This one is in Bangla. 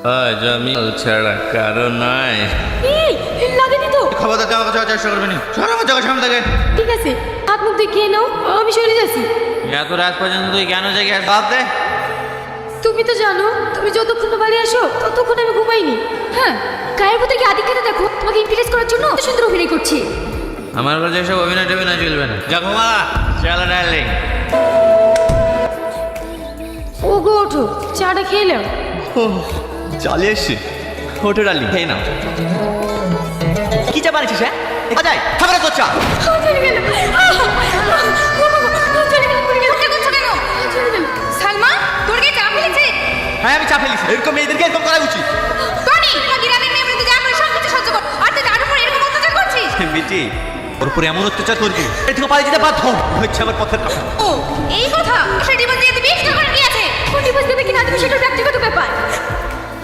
আজ আমি ছাড়া কারো নাই। লাগেনি তো? খবরদার যাওয়ার কথা চেষ্টা করবে না। সর আমার চোখের সামনে থেকে। ঠিক আছে, হাত মুখ দিয়ে খেয়ে নাও, আমি চলে যাচ্ছি। এত রাত পর্যন্ত তুই কেন জেগে আছিস? বাদ দে। তুমি তো জানো, তুমি যতক্ষণ না বাড়ি আসো ততক্ষণ আমি ঘুমাইনি। হ্যাঁ, গায়ের মধ্যে কি আদিক্ষেতা দেখো, তোমাকে ইমপ্রেস করার জন্য এত সুন্দর অভিনয় করছি। আমার কাছে এসব অভিনয় টভিনয় চলবে না। যা ঘুমা। চলো ডার্লিং। ও গো ওঠো, চাটা খেয়ে নাও। ও চলে এসছি। ওঠো ডার্লিং, খেয়ে নাও। কি চা বানিয়েছিস? হ্যাঁ যাই খাবার তো চা। চলে গেল। চলে গেল, পড়ে গেল। কেন চলে গেল? চলে গেল। সালমা, তোর কি চা ফেলেছে? হ্যাঁ আমি চা ফেলেছি। এরকম মেয়েদেরকে এরকম করা উচিত। টনি, তোর গ্রামের মেয়ে বলে যা করে সব কিছু সহ্য কর, আর তুই তার উপর এরকম অত্যাচার করছিস। বেটি ওর উপরে এমন অত্যাচার করবি এর থেকে পালিয়ে যেতে বাধ্য হচ্ছে আমার পথের কথা। ও এই কথা, সে ডিভোর্স দিয়ে দিবি? সেটা করে কি আছে? ও ডিভোর্স দেবে কিনা তুমি সেটা ব্যক্তিগত ব্যাপার।